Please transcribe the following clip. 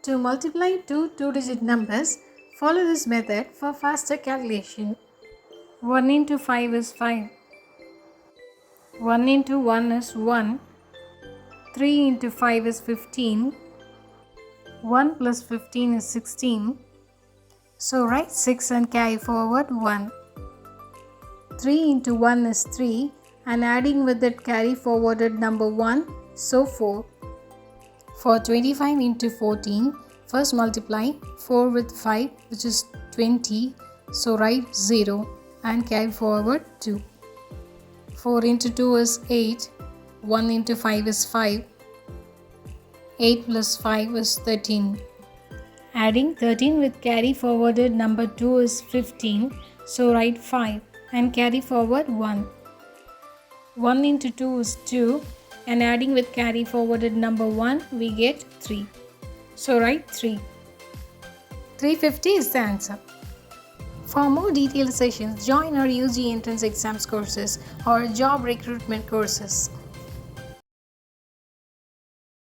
To multiply two two-digit numbers, follow this method for faster calculation. 1 into 5 is 5. 1 into 1 is 1. 3 into 5 is 15. 1 plus 15 is 16. So write 6 and carry forward 1. 3 into 1 is 3 and adding with it carry forwarded number 1, so 4. For 25 into 14, first multiply 4 with 5 which is 20, so write 0 and carry forward 2. 4 into 2 is 8, 1 into 5 is 5, 8 plus 5 is 13. Adding 13 with carry forwarded number 2 is 15, so write 5 and carry forward 1. 1 into 2 is 2 and adding with carry forwarded number 1 we get 3. So write 3. 350 is the answer. For more detailed sessions, join our UG entrance exams courses or job recruitment courses.